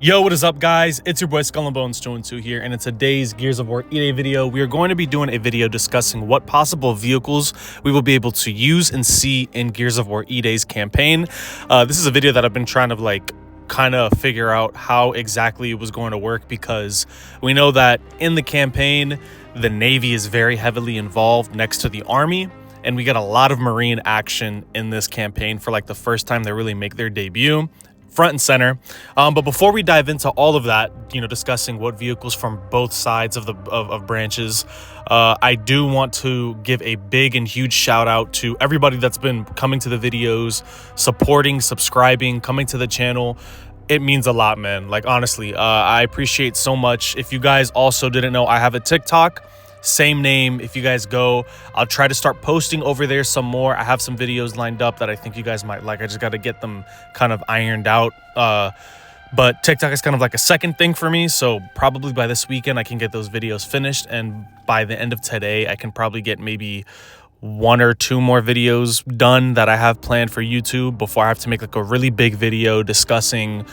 Yo, what is up, guys? It's your boy Skull and Bones 212 here, and in today's Gears of War E-Day video, we are going to be doing a video discussing what possible vehicles we will be able to use and see in Gears of War E-Day's campaign. This is a video that I've been trying to kind of figure out how exactly it was going to work, because we know that in the campaign, the Navy is very heavily involved next to the Army, and we get a lot of Marine action in this campaign for the first time they really make their debut. Front and center. But before we dive into all of that, discussing what vehicles from both sides of the branches, I do want to give a big and huge shout out to everybody that's been coming to the videos, supporting, subscribing, coming to the channel. It means a lot, man. Honestly, I appreciate so much. If you guys also didn't know, I have a TikTok. Same name. If you guys go, I'll try to start posting over there some more. I have some videos lined up that I think you guys might like. I just got to get them kind of ironed out. But TikTok is kind of like a second thing for me. So probably by this weekend, I can get those videos finished. And by the end of today, I can probably get maybe 1 or 2 more videos done that I have planned for YouTube before I have to make a really big video discussing,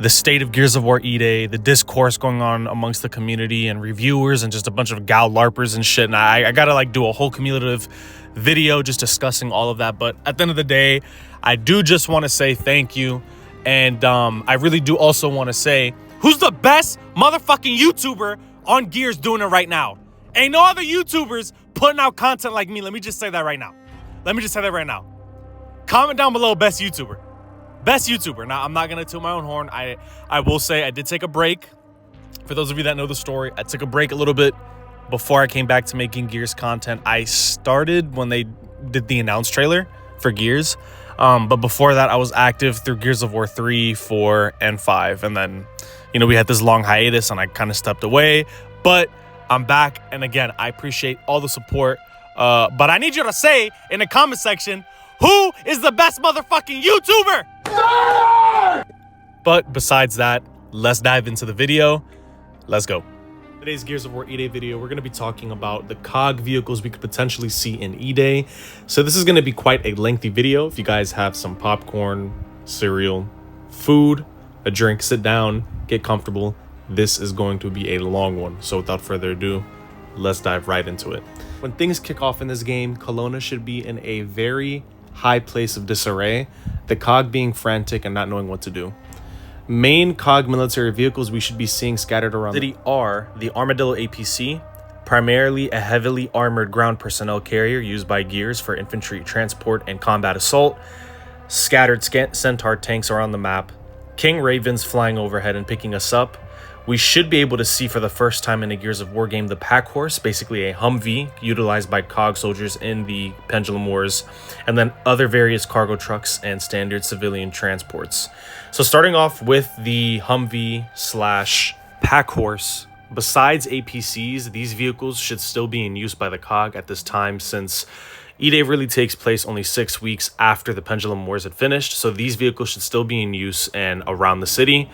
the state of Gears of War E-Day, the discourse going on amongst the community and reviewers and just a bunch of gal LARPers and shit. And I gotta do a whole cumulative video just discussing all of that. But at the end of the day, I do just want to say thank you. And I really do also want to say, who's the best motherfucking YouTuber on Gears doing it right now? Ain't no other YouTubers putting out content like me. Let me just say that right now. Comment down below, best YouTuber. Best YouTuber. Now, I'm not going to toot my own horn. I will say I did take a break. For those of you that know the story, I took a break a little bit before I came back to making Gears content. I started when they did the announce trailer for Gears. But before that, I was active through Gears of War 3, 4, and 5. And then, we had this long hiatus and I kind of stepped away. But I'm back. And again, I appreciate all the support. But I need you to say in the comment section, who is the best motherfucking YouTuber? But besides that, let's dive into the video. Let's go. Today's Gears of War E-Day video, we're going to be talking about the COG vehicles we could potentially see in E-Day. So this is going to be quite a lengthy video. If you guys have some popcorn, cereal, food, a drink, sit down, get comfortable. This is going to be a long one. So without further ado, let's dive right into it. When things kick off in this game, Kelowna should be in a very high place of disarray, the COG being frantic and not knowing what to do. Main COG military vehicles we should be seeing scattered around the city are the Armadillo APC, primarily a heavily armored ground personnel carrier used by Gears for infantry transport and combat assault, scattered Centaur tanks around the map, King Ravens flying overhead and picking us up. We should be able to see for the first time in a Gears of War game the Pack Horse, basically a Humvee utilized by COG soldiers in the Pendulum Wars, and then other various cargo trucks and standard civilian transports. So starting off with the Humvee / Pack Horse, besides APCs, these vehicles should still be in use by the COG at this time, since E-Day really takes place only 6 weeks after the Pendulum Wars had finished, so these vehicles should still be in use and around the city.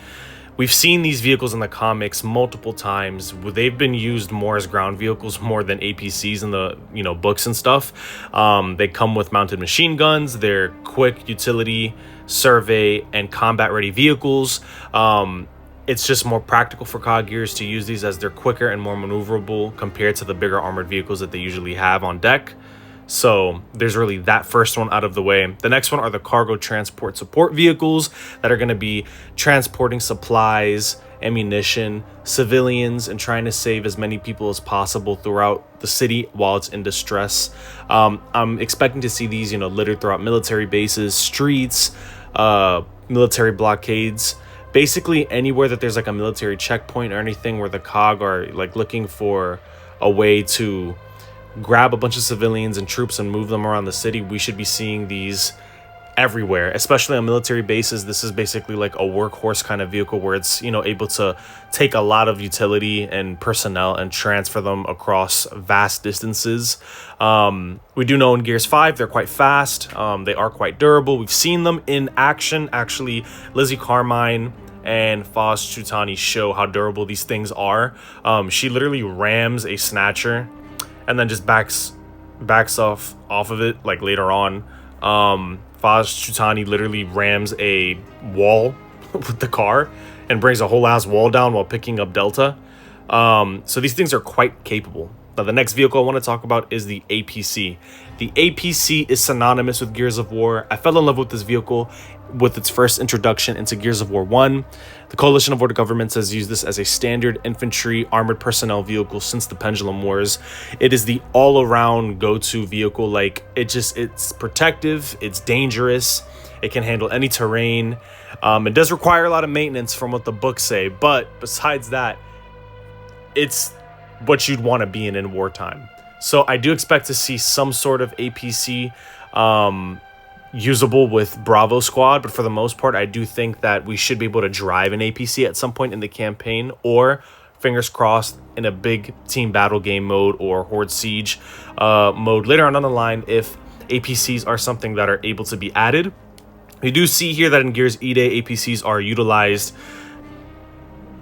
We've seen these vehicles in the comics multiple times. They've been used more as ground vehicles more than APCs in the books and stuff. They come with mounted machine guns. They're quick utility, survey, and combat ready vehicles. It's just more practical for COG Gears to use these, as they're quicker and more maneuverable compared to the bigger armored vehicles that they usually have on deck. So there's really that first one out of the way. The next one are the cargo transport support vehicles that are going to be transporting supplies, ammunition, civilians, and trying to save as many people as possible throughout the city while it's in distress. I'm expecting to see these, littered throughout military bases, streets, military blockades, basically anywhere that there's a military checkpoint or anything where the COG are looking for a way to grab a bunch of civilians and troops and move them around the city. We should be seeing these everywhere, especially on military bases. This is basically a workhorse kind of vehicle where it's able to take a lot of utility and personnel and transfer them across vast distances. We do know in Gears 5 they're quite fast. They are quite durable. We've seen them in action. Actually, Lizzie Carmine and Foz Chutani show how durable these things are. She literally rams a snatcher and then just backs off of it later on. Foz Chutani literally rams a wall with the car and brings a whole ass wall down while picking up Delta. So these things are quite capable. Now, the next vehicle I want to talk about is the APC. The APC is synonymous with Gears of War. I fell in love with this vehicle with its first introduction into Gears of War 1. The Coalition of Order Governments has used this as a standard infantry armored personnel vehicle since the Pendulum Wars. It is the all-around go-to vehicle. Like, it's protective, it's dangerous, it can handle any terrain. It does require a lot of maintenance from what the books say, but besides that, it's what you'd want to be in wartime. So I do expect to see some sort of APC usable with Bravo Squad, but for the most part, I do think that we should be able to drive an APC at some point in the campaign, or fingers crossed in a big team battle game mode or Horde Siege mode later on down the line if APCs are something that are able to be added. We do see here that in Gears E-Day, APCs are utilized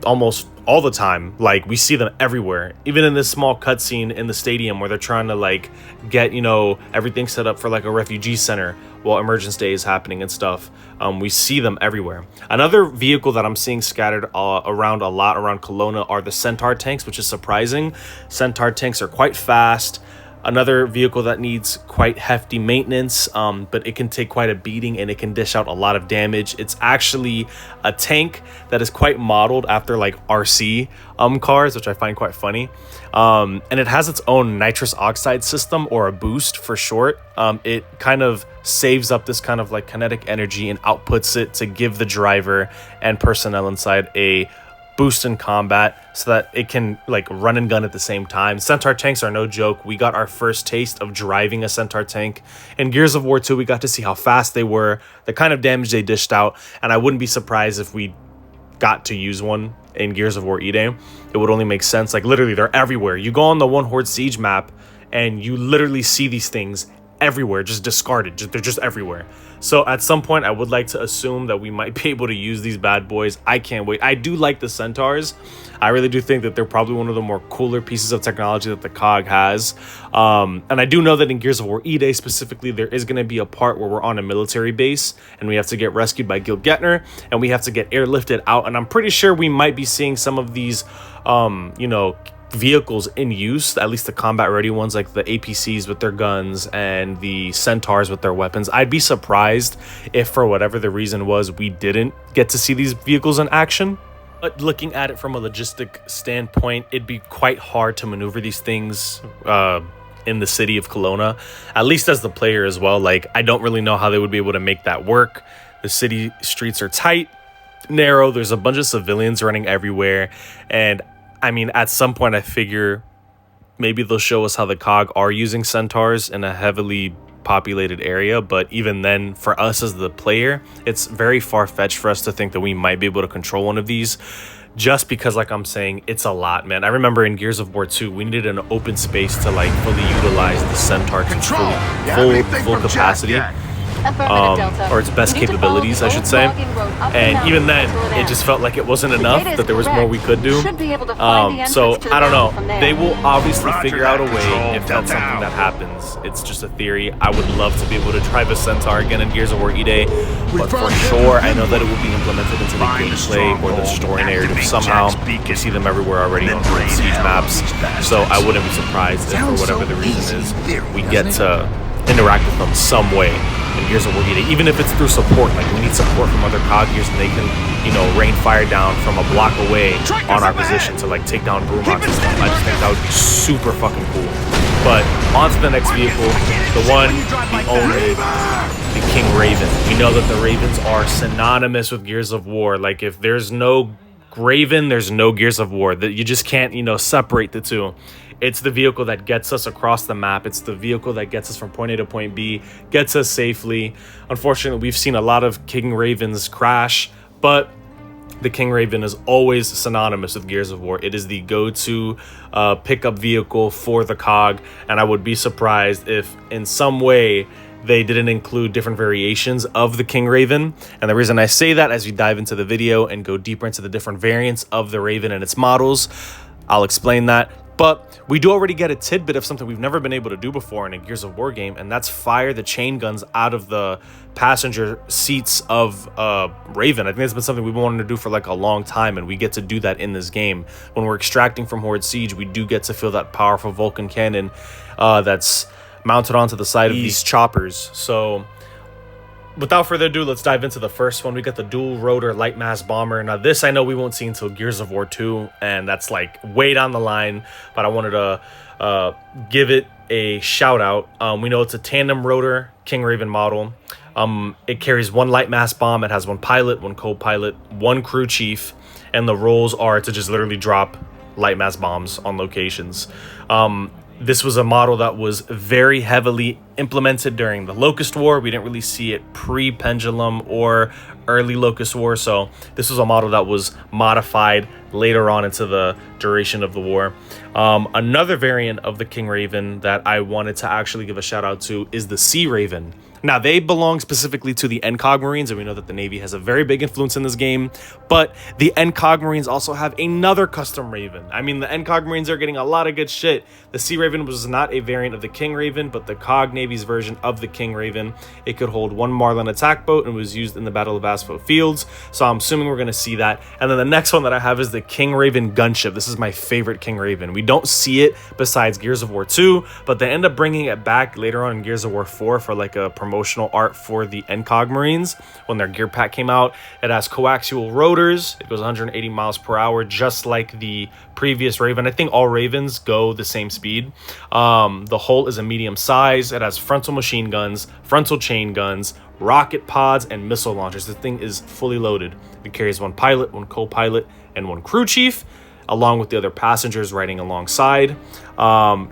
almost all the time. Like, we see them everywhere, even in this small cutscene in the stadium where they're trying to like get, you know, everything set up for like a refugee center while Emergence Day is happening and stuff. We see them everywhere. Another vehicle that I'm seeing scattered around a lot around Kelowna are the Centaur tanks, which is surprising. Centaur tanks are quite fast. Another vehicle that needs quite hefty maintenance, but it can take quite a beating and it can dish out a lot of damage. It's actually a tank that is quite modeled after like RC cars, which I find quite funny. And it has its own nitrous oxide system, or a boost for short. It kind of saves up this kind of like kinetic energy and outputs it to give the driver and personnel inside a boost in combat so that it can like run and gun at the same time. Centaur tanks are no joke. We got our first taste of driving a Centaur tank in Gears of War 2. We got to see how fast they were, the kind of damage they dished out, and I wouldn't be surprised if we got to use one in Gears of War E-Day. It would only make sense. Like, literally, they're everywhere. You go on the One Horde Siege map and you literally see these things everywhere, just discarded. They're just everywhere. So at some point, I would like to assume that we might be able to use these bad boys. I can't wait. I do like the Centaurs. I really do think that they're probably one of the more cooler pieces of technology that the COG has. And I do know that in Gears of War E-Day specifically, there is going to be a part where we're on a military base and we have to get rescued by Gil Gettner and we have to get airlifted out. And I'm pretty sure we might be seeing some of these, you know, vehicles in use, at least the combat ready ones, like the APCs with their guns and the Centaurs with their weapons. I'd be surprised if for whatever the reason was we didn't get to see these vehicles in action. But looking at it from a logistic standpoint, it'd be quite hard to maneuver these things in the city of Kelowna, at least as the player as well. Like, I don't really know how they would be able to make that work. The city streets are tight, narrow, there's a bunch of civilians running everywhere, and I mean, at some point, I figure maybe they'll show us how the COG are using Centaurs in a heavily populated area. But even then, for us as the player, it's very far-fetched for us to think that we might be able to control one of these. Just because, like I'm saying, it's a lot, man. I remember in Gears of War 2, we needed an open space to like fully utilize the Centaur to full capacity. Or its best capabilities, I should say. And even then, it just felt like it wasn't enough, that there was more we could do. So, I don't know. They will obviously figure out a way if that's something that happens. It's just a theory. I would love to be able to drive a Centaur again in Gears of War E-Day, but for sure, I know that it will be implemented into the gameplay or the story narrative somehow. You see them everywhere already on Siege maps, so I wouldn't be surprised if, for whatever the reason is, we get to interact with them some way in Gears of War E-Day, even if it's through support. Like, we need support from other COG gears and they can, you know, rain fire down from a block away on our position to like take down Brumaks and stuff. I just think that would be super fucking cool. But on to the next vehicle, the one, the only, the King Raven. We know that the Ravens are synonymous with Gears of War. Like, if there's no Raven, there's no Gears of War. That you just can't, you know, separate the two. It's the vehicle that gets us across the map. It's the vehicle that gets us from point A to point B, gets us safely. Unfortunately, we've seen a lot of King Ravens crash, but the King Raven is always synonymous with Gears of War. It is the go-to pickup vehicle for the COG, and I would be surprised if in some way they didn't include different variations of the King Raven. And the reason I say that, as we dive into the video and go deeper into the different variants of the Raven and its models, I'll explain that. But we do already get a tidbit of something we've never been able to do before in a Gears of War game, and that's fire the chain guns out of the passenger seats of Raven. I think that's been something we've been wanting to do for like a long time, and we get to do that in this game. When we're extracting from Horde Siege, we do get to feel that powerful Vulcan cannon that's mounted onto the side of these choppers. So without further ado, let's dive into the first one. We got the dual rotor light mass bomber. Now this I know we won't see until Gears of War 2, and that's like way down the line, but I wanted to give it a shout out. We know it's a tandem rotor King Raven model. It carries one light mass bomb. It has one pilot, one co-pilot, one crew chief, and the roles are to just literally drop light mass bombs on locations. This was a model that was very heavily implemented during the Locust War. We didn't really see it pre-Pendulum or early Locust War, so this was a model that was modified later on into the duration of the war. Another variant of the King Raven that I wanted to actually give a shout out to is the Sea Raven. Now, they belong specifically to the NCOG Marines, and we know that the Navy has a very big influence in this game, but the NCOG Marines also have another custom Raven. I mean, the NCOG Marines are getting a lot of good shit. The Sea Raven was not a variant of the King Raven, but the COG Navy's version of the King Raven. It could hold one Marlin attack boat and was used in the Battle of Aspho Fields, so I'm assuming we're going to see that. And then the next one that I have is the King Raven gunship. This is my favorite King Raven. We don't see it besides Gears of War 2, but they end up bringing it back later on in Gears of War 4 for like a promotional art for the NCOG Marines when their gear pack came out. It has coaxial rotors. It goes 180 miles per hour, just like the previous Raven. I think all Ravens go the same speed. The hull is a medium size. It has frontal machine guns, frontal chain guns, rocket pods, and missile launchers. The thing is fully loaded. It carries one pilot, one co-pilot, and one crew chief, along with the other passengers riding alongside.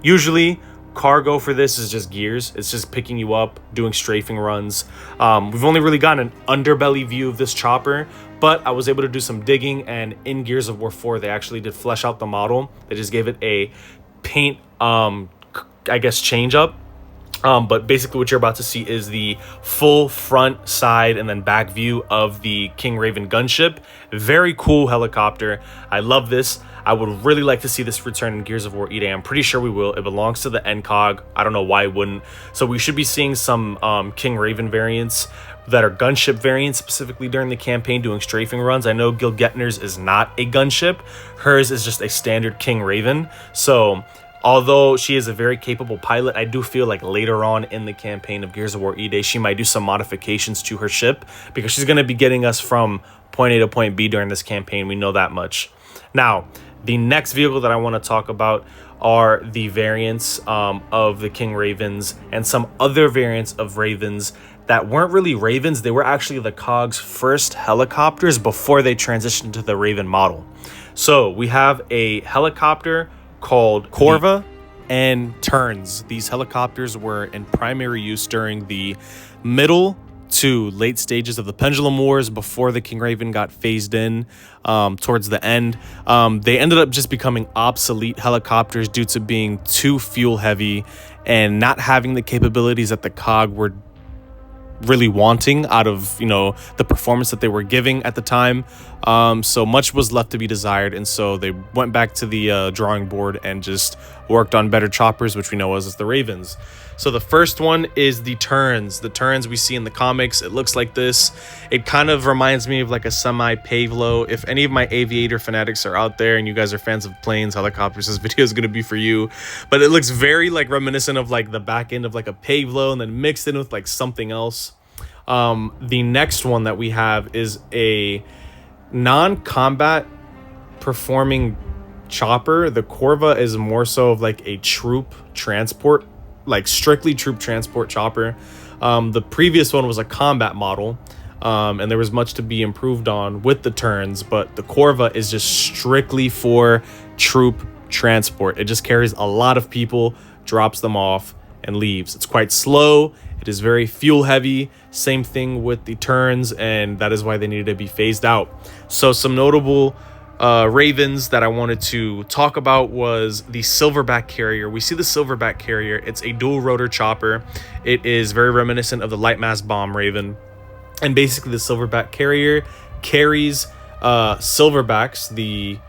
Usually cargo for this is just gears. It's just picking you up, doing strafing runs. We've only really gotten an underbelly view of this chopper, but I was able to do some digging, and in Gears of War 4 they actually did flesh out the model. They just gave it a paint I guess change up. But basically what you're about to see is the full front, side, and then back view of the King Raven gunship. Very cool helicopter. I love this. I would really like to see this return in Gears of War E-Day. I'm pretty sure we will. It belongs to the NCOG. I don't know why it wouldn't. So we should be seeing some King Raven variants that are gunship variants specifically during the campaign doing strafing runs. I know Gil Getner's is not a gunship. Hers is just a standard King Raven. So although she is a very capable pilot, I do feel like later on in the campaign of Gears of War E-Day, she might do some modifications to her ship because she's going to be getting us from point A to point B during this campaign. We know that much. Now, the next vehicle that I want to talk about are the variants of the King Ravens and some other variants of Ravens that weren't really Ravens. They were actually the COG's first helicopters before they transitioned to the Raven model. So we have a helicopter called Corva and Turns. These helicopters were in primary use during the middle to late stages of the Pendulum Wars before the King Raven got phased in towards the end. They ended up just becoming obsolete helicopters due to being too fuel heavy and not having the capabilities that the COG were really wanting out of, you know, the performance that they were giving at the time. So much was left to be desired, and so they went back to the drawing board and just worked on better choppers, which we know as the Ravens. So the first one is the Turns. The Turns we see in the comics, it looks like this. It kind of reminds me of like a semi-Pavlo. If any of my aviator fanatics are out there and you guys are fans of planes, helicopters, this video is going to be for you. But it looks very like reminiscent of like the back end of like a Pavlo and then mixed in with like something else. The next one that we have is a non-combat performing chopper. The Corva is more so of like a troop transport, like strictly troop transport chopper. The previous one was a combat model, and there was much to be improved on with the Turns, but the Corva is just strictly for troop transport. It just carries a lot of people, drops them off, and leaves. It's quite slow. It is very fuel heavy. Same thing with the Turns, and that is why they needed to be phased out. So some notable Ravens that I wanted to talk about was the Silverback Carrier. We see the Silverback Carrier. It's a dual rotor chopper. It is very reminiscent of the light mass bomb Raven. And basically the Silverback Carrier carries Silverbacks, the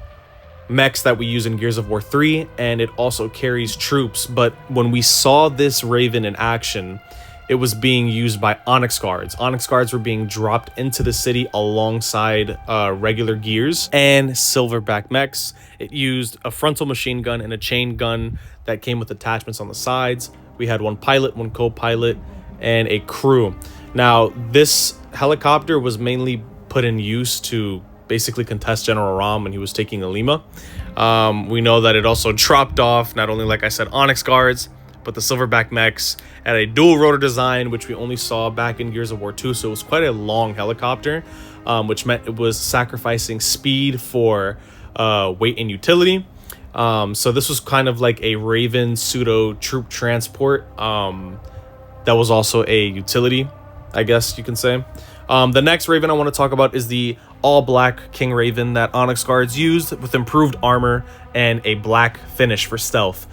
mechs that we use in Gears of War 3, and it also carries troops. But when we saw this Raven in action, it was being used by Onyx Guards. Onyx Guards were being dropped into the city alongside regular Gears and Silverback mechs. It used a frontal machine gun and a chain gun that came with attachments on the sides. We had one pilot, one co-pilot, and a crew. Now, this helicopter was mainly put in use to basically contest General Rom when he was taking Alima. We know that it also dropped off, not only, like I said, Onyx Guards, but the Silverback mechs had a dual rotor design, which we only saw back in Gears of War 2. So it was quite a long helicopter, which meant it was sacrificing speed for weight and utility. So this was kind of like a Raven pseudo troop transport that was also a utility, I guess you can say. The next Raven I want to talk about is the all-black King Raven that Onyx Guards used with improved armor and a black finish for stealth.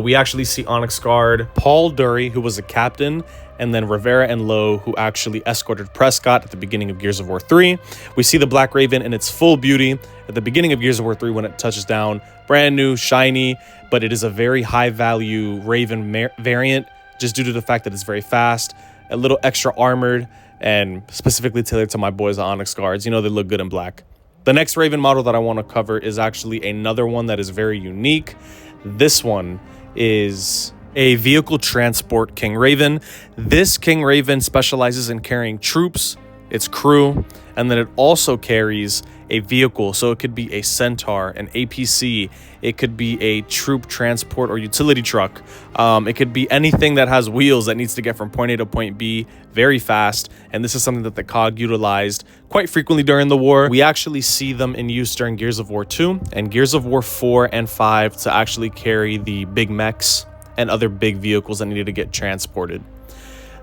We actually see Onyx Guard Paul Dury, who was a captain, and then Rivera and Lowe, who actually escorted Prescott at the beginning of Gears of War 3. We see the Black Raven in its full beauty at the beginning of Gears of War 3 when it touches down. Brand new, shiny, but it is a very high-value Raven variant just due to the fact that it's very fast, a little extra armored, and specifically tailored to my boys, the Onyx Guards. You know, they look good in black. The next Raven model that I want to cover is actually another one that is very unique. This one is a vehicle transport King Raven. This King Raven specializes in carrying troops, its crew, and then it also carries a vehicle. So it could be a Centaur, an APC, it could be a troop transport or utility truck. It could be anything that has wheels that needs to get from point A to point B very fast. And this is something that the COG utilized quite frequently during the war. We actually see them in use during Gears of War 2 and Gears of War 4 and 5 to actually carry the big mechs and other big vehicles that needed to get transported.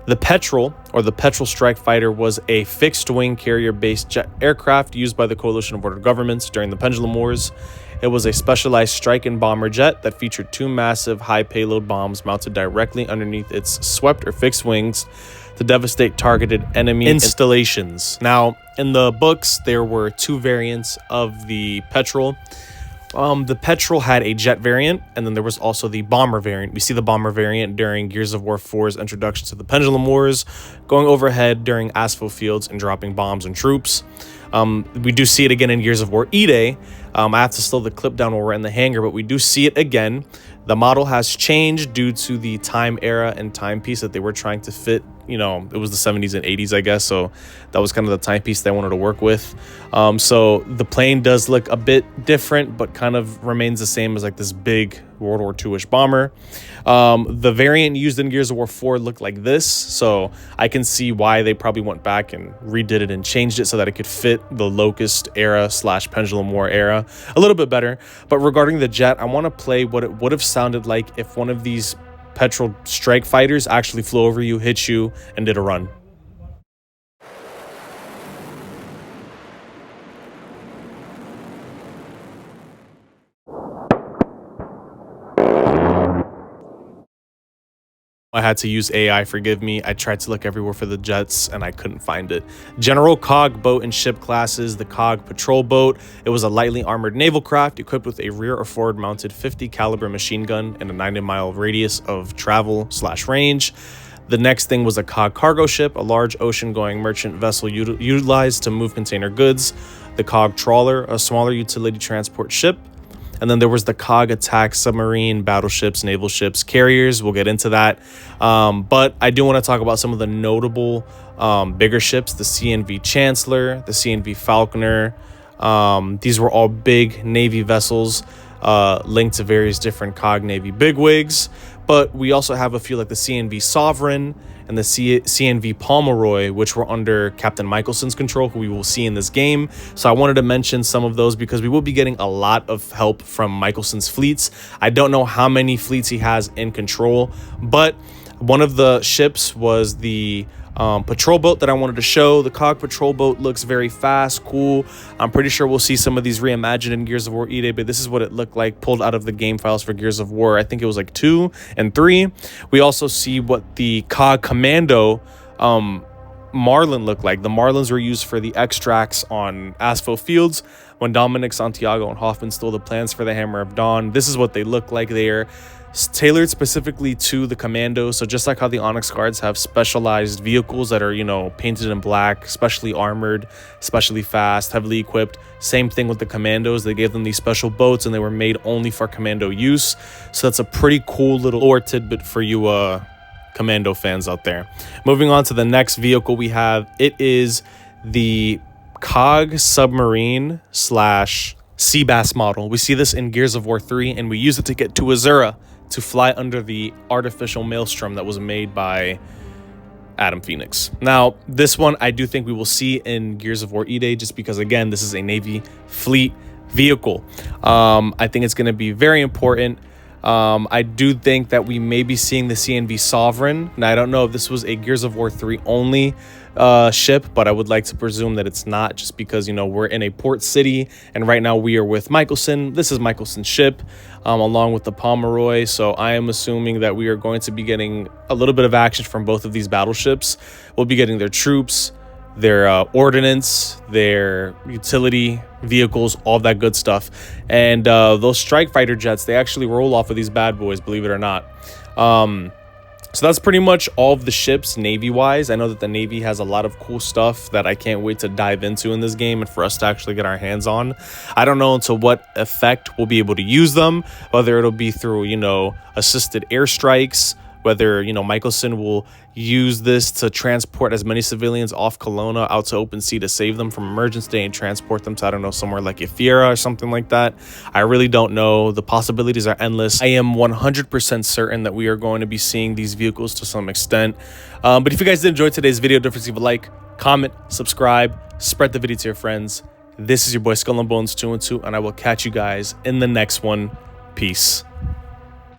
The Petrel, or the Petrel Strike Fighter, was a fixed-wing carrier-based jet aircraft used by the Coalition of Border Governments during the Pendulum Wars. It was a specialized strike and bomber jet that featured two massive high-payload bombs mounted directly underneath its swept or fixed wings to devastate targeted enemy installations. Now, in the books, there were two variants of the Petrel. The Petrel had a jet variant, and then there was also the bomber variant. We see the bomber variant during Gears of War 4's introduction to the Pendulum Wars, going overhead during aspho fields and dropping bombs on troops. We do see it again in Gears of War E-Day. I have to slow the clip down while we're in the hangar, but we do see it again. The model has changed due to the time era and timepiece that they were trying to fit. You know, it was the 70s and 80s, I guess, so that was kind of the timepiece they wanted to work with. So the plane does look a bit different, but kind of remains the same as like this big World War II-ish bomber. The variant used in Gears of War 4 looked like this, so I can see why they probably went back and redid it and changed it so that it could fit the Locust era / Pendulum War era a little bit better. But regarding the jet, I want to play what it would have sounded like if one of these Petrel strike fighters actually flew over you, hit you, and did a run. I had to use AI, forgive me. I tried to look everywhere for the jets and I couldn't find it. General COG boat and ship classes, the COG patrol boat. It was a lightly armored naval craft equipped with a rear or forward mounted 50 caliber machine gun and a 90-mile radius of travel / range. The next thing was a COG cargo ship, a large ocean-going merchant vessel utilized to move container goods. The COG trawler, a smaller utility transport ship. And then there was the COG attack submarine, battleships, naval ships, carriers. We'll get into that. But I do want to talk about some of the notable bigger ships, the CNV Chancellor, the CNV Falconer. These were all big Navy vessels linked to various different COG Navy bigwigs. But we also have a few like the CNV Sovereign and the CNV Pomeroy, which were under Captain Michelson's control, who we will see in this game. So I wanted to mention some of those because we will be getting a lot of help from Michelson's fleets. I don't know how many fleets he has in control, but one of the ships was the patrol boat that I wanted to show. The COG patrol boat looks very fast, cool. I'm pretty sure we'll see some of these reimagined in Gears of War E-Day, but this is what it looked like pulled out of the game files for Gears of War. I think it was like 2 and 3. We also see what the COG commando Marlin look like. The Marlins were used for the extracts on asphalt fields when Dominic, Santiago, and Hoffman stole the plans for the Hammer of Dawn. This is what they look like. They are tailored specifically to the Commandos. So just like how the Onyx Guards have specialized vehicles that are, you know, painted in black, specially armored, especially fast, heavily equipped. Same thing with the Commandos. They gave them these special boats and they were made only for Commando use. So that's a pretty cool little lore tidbit for you Commando fans out there. Moving on to the next vehicle we have, it is the Cog submarine / sea bass model. We see this in Gears of War 3 and we use it to get to Azura to fly under the artificial maelstrom that was made by Adam Phoenix. Now, this one I do think we will see in Gears of War E-Day, just because, again, this is a Navy fleet vehicle. I think it's going to be very important. I do think that we may be seeing the CNV Sovereign. Now, I don't know if this was a Gears of War 3 only ship, but I would like to presume that it's not, just because, you know, we're in a port city and right now we are with Michelson. This is Michelson's ship, along with the Pomeroy. So I am assuming that we are going to be getting a little bit of action from both of these battleships. We'll be getting their troops, their ordnance, their utility vehicles, all that good stuff. And those strike fighter jets, they actually roll off of these bad boys, believe it or not. So that's pretty much all of the ships Navy-wise. I know that the Navy has a lot of cool stuff that I can't wait to dive into in this game and for us to actually get our hands on. I don't know to what effect we'll be able to use them, whether it'll be through, you know, assisted airstrikes, whether, you know, Michelson will use this to transport as many civilians off Kelowna out to open sea to save them from emergency and transport them to, I don't know, somewhere like Ephira or something like that. I really don't know. The possibilities are endless. I am 100% certain that we are going to be seeing these vehicles to some extent. But if you guys did enjoy today's video, don't forget to leave a like, comment, subscribe, spread the video to your friends. This is your boy Skull and Bones 212, and I will catch you guys in the next one. Peace.